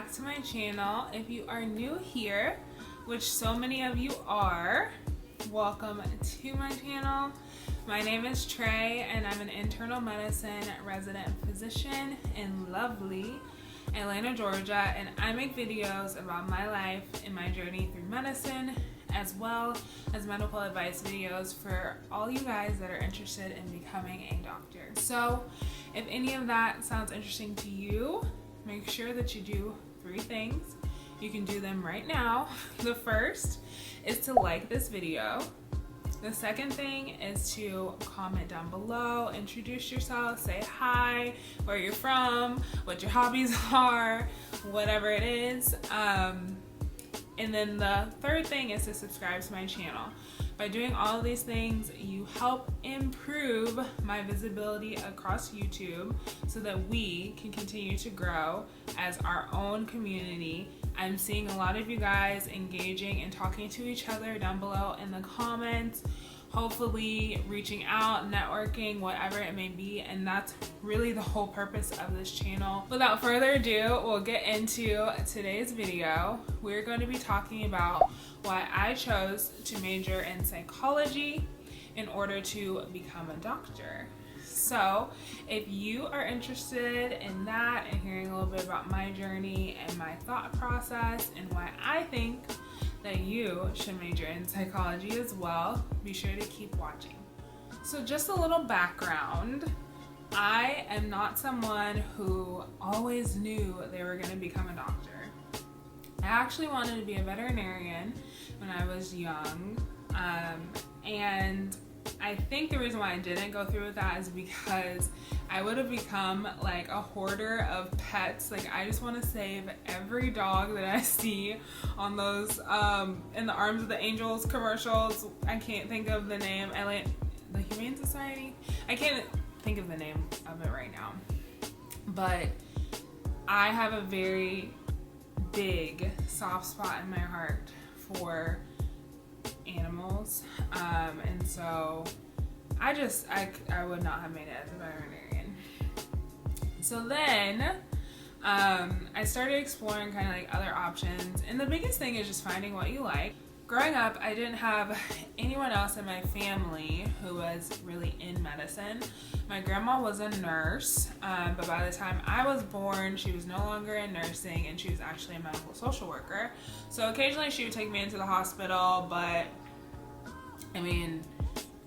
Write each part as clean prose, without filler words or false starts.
back to my channel. If you are new here, which so many of you are, welcome to my channel. My name is Trey and I'm an internal medicine resident physician in lovely Atlanta, Georgia, and I make videos about my life and my journey through medicine, as well as medical advice videos for all you guys that are interested in becoming a doctor. So if any of that sounds interesting to you, make sure that you do 3 things. You can do them right now. The first is to like this video. The second thing is to comment down below, introduce yourself, say hi, where you're from, what your hobbies are, whatever it is. And then the third thing is to subscribe to my channel. By doing all of these things, you help improve my visibility across YouTube so that we can continue to grow as our own community. I'm seeing a lot of you guys engaging and talking to each other down below in the comments, hopefully reaching out, networking, whatever it may be, and that's really the whole purpose of this channel. Without further ado, we'll get into today's video. We're going to be talking about why I chose to major in psychology in order to become a doctor. So if you are interested in that and hearing a little bit about my journey and my thought process and why I think that you should major in psychology as well, be sure to keep watching. So just a little background. I am not someone who always knew they were going to become a doctor. I actually wanted to be a veterinarian when I was young, and I think the reason why I didn't go through with that is because I would have become like a hoarder of pets. Like, I just want to save every dog that I see on those In the Arms of the Angels commercials. I can't think of the name. The Humane Society? I can't think of the name of it right now. But I have a very big soft spot in my heart for animals, and so I would not have made it as a veterinarian. So then I started exploring kind of like other options, and the biggest thing is just finding what you like. Growing up, I didn't have anyone else in my family who was really in medicine. My grandma was a nurse, but by the time I was born, she was no longer in nursing and she was actually a medical social worker. So occasionally she would take me into the hospital, but I mean,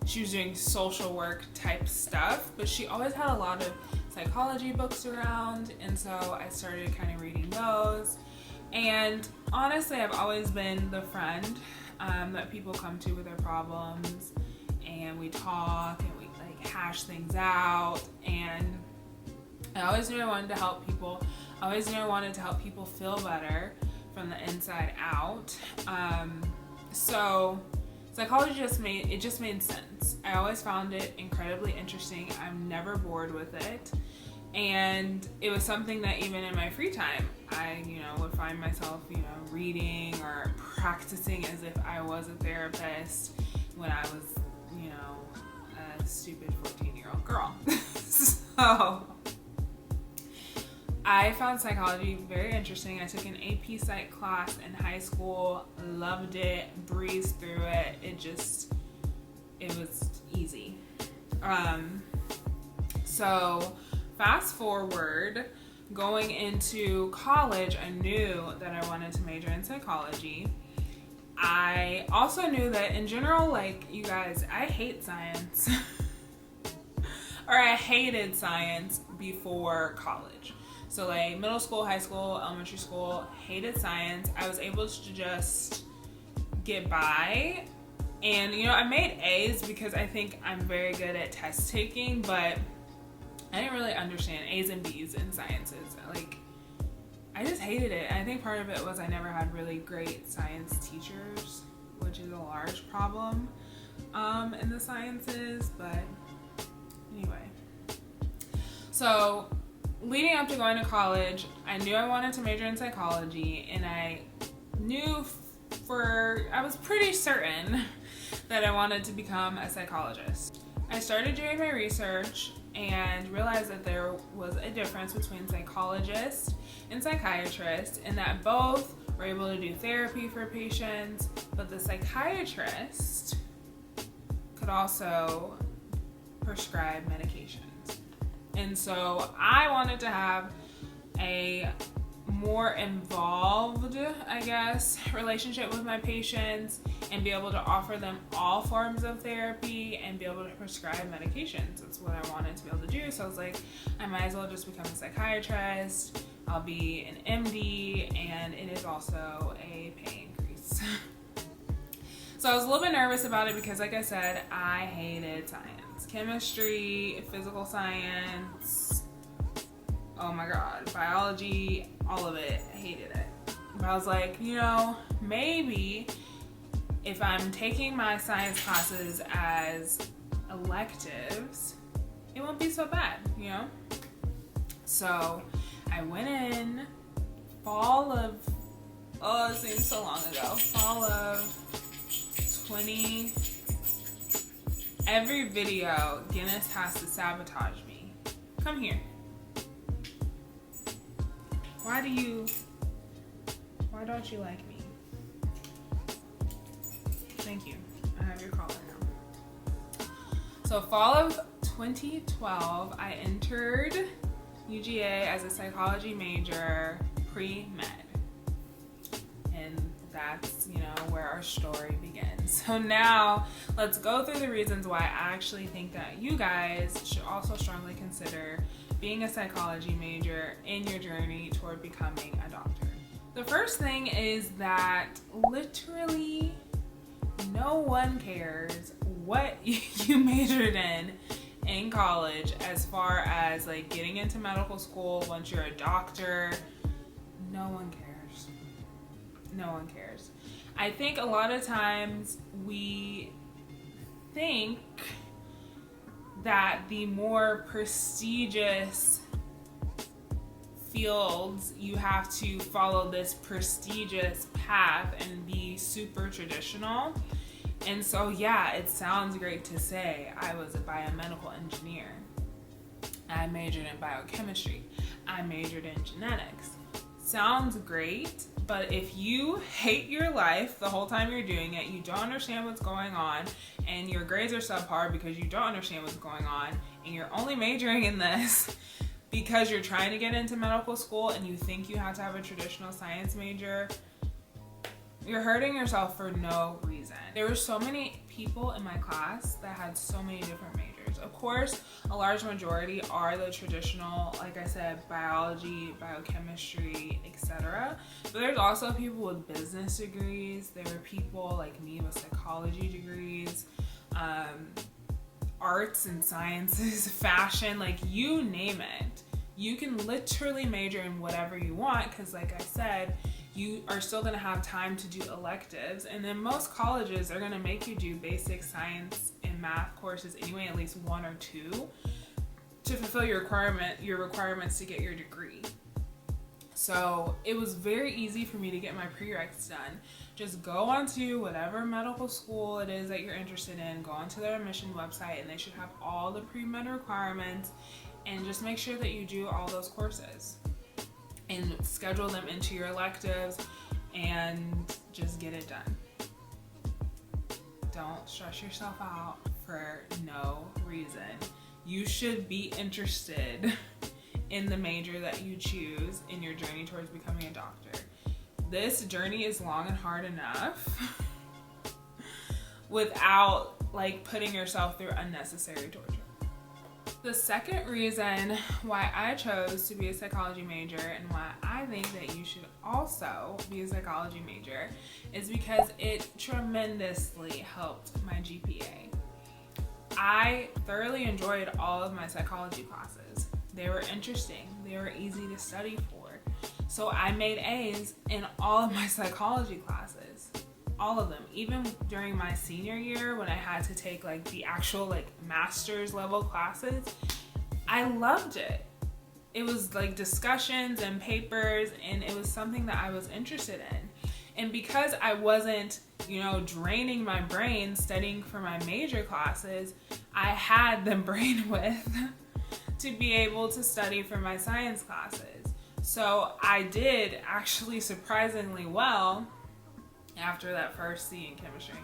she was doing social work type stuff, but she always had a lot of psychology books around, and so I started kind of reading those. And honestly, I've always been the friend that people come to with their problems, and we talk and we like hash things out, and I always knew I wanted to help people. I always knew I wanted to help people feel better from the inside out. So psychology just made sense. I always found it incredibly interesting. I'm never bored with it. And it was something that even in my free time, I, would find myself, reading or practicing as if I was a therapist when I was, a stupid 14-year-old girl. So I found psychology very interesting. I took an AP Psych class in high school, loved it, breezed through it. It was easy. So fast forward, going into college, I knew that I wanted to major in psychology. I also knew that in general, like you guys, I hate science. Or I hated science before college. So like middle school, high school, elementary school, hated science. I was able to just get by. And I made A's because I think I'm very good at test taking, but I didn't really understand A's and B's in sciences. Like, I just hated it. I think part of it was I never had really great science teachers, which is a large problem in the sciences, but anyway. So leading up to going to college, I knew I wanted to major in psychology, and I was pretty certain that I wanted to become a psychologist. I started doing my research and realized that there was a difference between psychologists and psychiatrist, and that both were able to do therapy for patients, but the psychiatrist could also prescribe medications. And so I wanted to have a more involved, I guess, relationship with my patients and be able to offer them all forms of therapy and be able to prescribe medications. That's what I wanted to be able to do. So I was like, I might as well just become a psychiatrist. I'll be an MD, and it is also a pay increase. So I was a little bit nervous about it because, like I said, I hated science. Chemistry, physical science, oh my God, biology, all of it, I hated it. But I was like, you know, maybe if I'm taking my science classes as electives, it won't be so bad, you know? So I went in fall of, it seems so long ago, fall of 20, every video, Guinness has to sabotage me. Come here. Why don't you like me? Thank you. I have your collar now. So fall of 2012, I entered UGA as a psychology major, pre-med. And that's, you know, where our story begins. So now let's go through the reasons why I actually think that you guys should also strongly consider being a psychology major in your journey toward becoming a doctor. The first thing is that literally no one cares what you majored in college as far as like getting into medical school once you're a doctor. No one cares. No one cares. I think a lot of times we think that the more prestigious fields, you have to follow this prestigious path and be super traditional. And so yeah, it sounds great to say I was a biomedical engineer. I majored in biochemistry. I majored in genetics. Sounds great, but if you hate your life the whole time you're doing it, you don't understand what's going on, and your grades are subpar because you don't understand what's going on, and you're only majoring in this because you're trying to get into medical school and you think you have to have a traditional science major, you're hurting yourself for no reason. There were so many people in my class that had so many different majors. Of course, a large majority are the traditional, like I said, biology, biochemistry, etc. But there's also people with business degrees. There were people like me with psychology degrees, arts and sciences, fashion, like you name it. You can literally major in whatever you want because, like I said, you are still going to have time to do electives. And then most colleges are going to make you do basic science and math courses anyway, at least one or two, to fulfill your requirements to get your degree. So it was very easy for me to get my prereqs done. Just go onto whatever medical school it is that you're interested in, go onto their admission website, and they should have all the pre-med requirements, and just make sure that you do all those courses and schedule them into your electives and just get it done. Don't stress yourself out for no reason. You should be interested in the major that you choose in your journey towards becoming a doctor. This journey is long and hard enough without like putting yourself through unnecessary torture. The second reason why I chose to be a psychology major and why I think that you should also be a psychology major is because it tremendously helped my GPA. I thoroughly enjoyed all of my psychology classes. They were interesting. They were easy to study for. So I made A's in all of my psychology classes. All of them. Even during my senior year when I had to take like the actual like master's level classes, I loved it. It was like discussions and papers, and it was something that I was interested in. And because I wasn't, draining my brain studying for my major classes, I had the brainwidth to be able to study for my science classes. So I did actually surprisingly well after that first C in chemistry.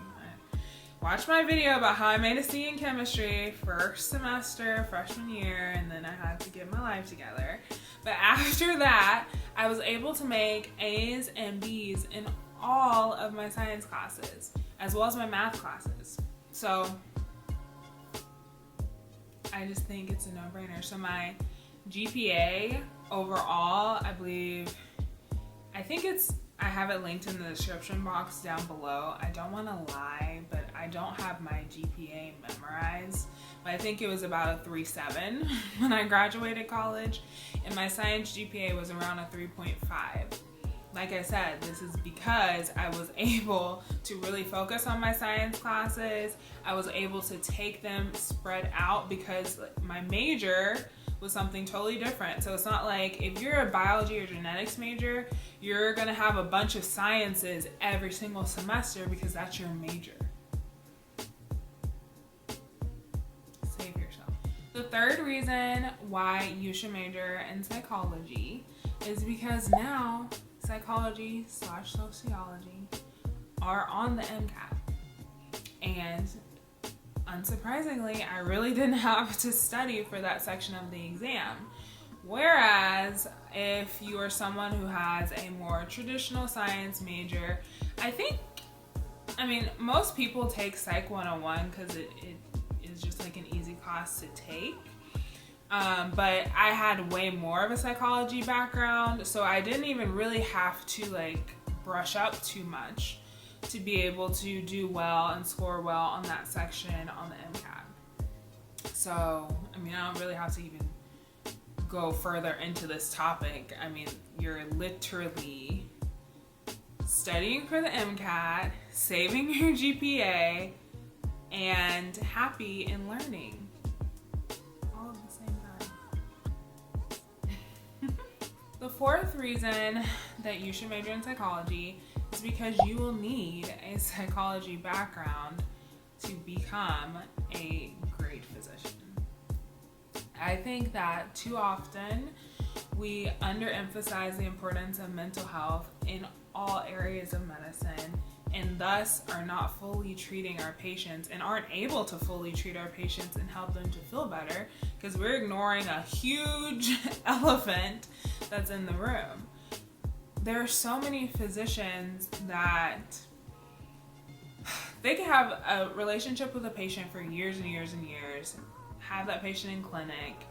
Watch my video about how I made a C in chemistry first semester, freshman year, and then I had to get my life together. But after that, I was able to make A's and B's in all of my science classes, as well as my math classes. So I just think it's a no-brainer. So my GPA overall, I have it linked in the description box down below. I don't want to lie, but I don't have my GPA memorized. But I think it was about a 3.7 when I graduated college, and my science GPA was around a 3.5. Like I said, this is because I was able to really focus on my science classes. I was able to take them spread out because my major was something totally different. So it's not like if you're a biology or genetics major, you're gonna have a bunch of sciences every single semester because that's your major. Save yourself. The third reason why you should major in psychology is because now psychology/sociology are on the MCAT. And unsurprisingly, I really didn't have to study for that section of the exam. Whereas if you are someone who has a more traditional science major, most people take Psych 101 because it is just like an easy class to take. But I had way more of a psychology background, so I didn't even really have to brush up too much to be able to do well and score well on that section on the MCAT. So, I don't really have to even go further into this topic. You're literally studying for the MCAT, saving your GPA, and happy and learning all at the same time. The fourth reason that you should major in psychology is because you will need a psychology background to become a great physician. I think that too often we underemphasize the importance of mental health in all areas of medicine, and thus are not fully treating our patients and aren't able to fully treat our patients and help them to feel better because we're ignoring a huge elephant that's in the room. There are so many physicians that they can have a relationship with a patient for years and years and years, have that patient in clinic,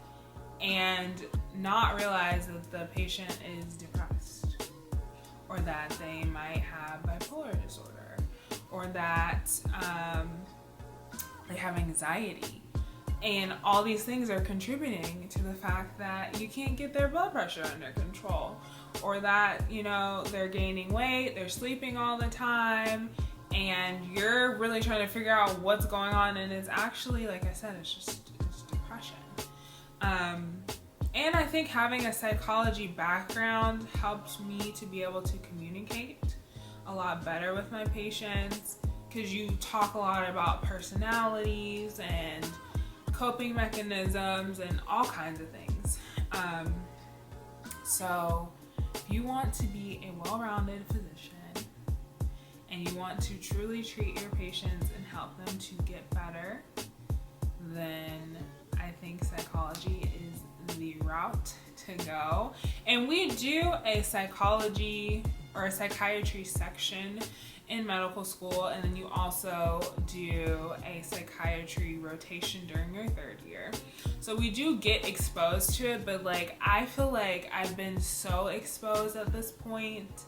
and not realize that the patient is depressed, or that they might have bipolar disorder, or that they have anxiety. And all these things are contributing to the fact that you can't get their blood pressure under control, or that, they're gaining weight, they're sleeping all the time, and you're really trying to figure out what's going on, and it's actually, like I said, it's depression. And I think having a psychology background helped me to be able to communicate a lot better with my patients, because you talk a lot about personalities and coping mechanisms and all kinds of things. So if you want to be a well-rounded physician and you want to truly treat your patients and help them to get better, then I think psychology is the route to go. And we do a psychology or a psychiatry section in medical school, and then you also do a psychiatry rotation during your third year. So we do get exposed to it, but I feel like I've been so exposed at this point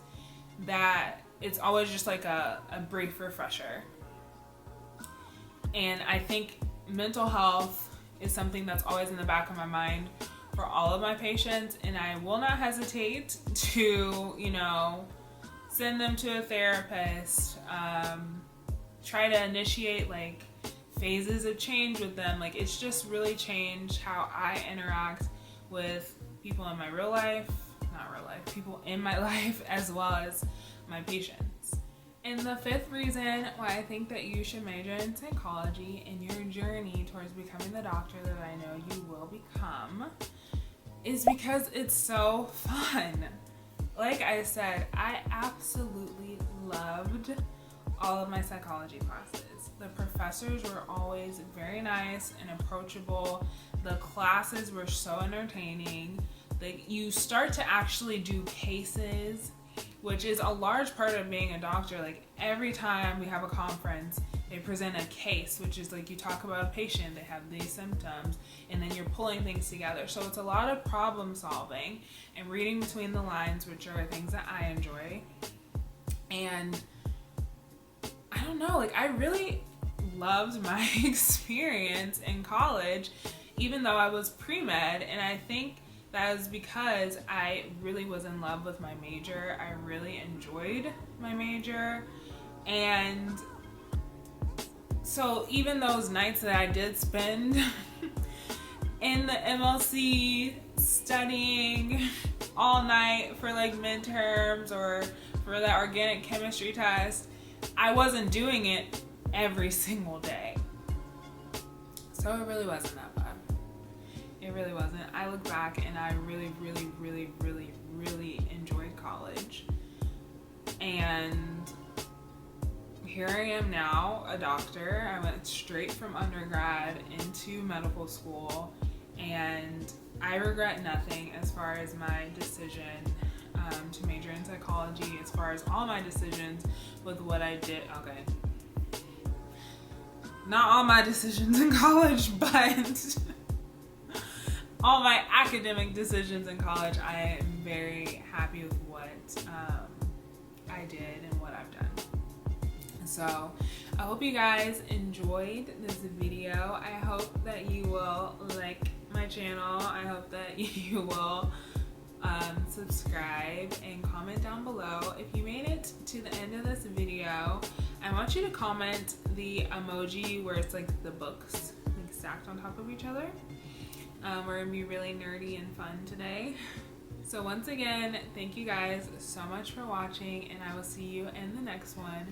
that it's always just a brief refresher. And I think mental health is something that's always in the back of my mind for all of my patients, and I will not hesitate to, send them to a therapist, try to initiate phases of change with them. It's just really changed how I interact with people in my people in my life, as well as my patients. And the fifth reason why I think that you should major in psychology in your journey towards becoming the doctor that I know you will become is because it's so fun. Like I said, I absolutely loved all of my psychology classes. The professors were always very nice and approachable. The classes were so entertaining. Like, you start to actually do cases, which is a large part of being a doctor. Like, every time we have a conference, they present a case, which is like, you talk about a patient, they have these symptoms, and then you're pulling things together. So it's a lot of problem solving and reading between the lines, which are things that I enjoy. And I don't know, like, I really loved my experience in college, even though I was pre-med. And I think that is because I really was in love with my major. I really enjoyed my major. And so even those nights that I did spend in the MLC studying all night for like midterms or for that organic chemistry test, I wasn't doing it every single day. So it really wasn't that bad. It really wasn't. I look back and I really, really, really, really, really enjoyed college. And here I am now, a doctor. I went straight from undergrad into medical school, and I regret nothing as far as my decision to major in psychology, as far as all my decisions with what I did. Okay. Not all my decisions in college, but all my academic decisions in college. I am very happy with what I did and what I've done. So I hope you guys enjoyed this video. I hope that you will like my channel. I hope that you will subscribe and comment down below. If you made it to the end of this video, I want you to comment the emoji where it's like the books like stacked on top of each other. We're gonna be really nerdy and fun today. So once again, thank you guys so much for watching, and I will see you in the next one.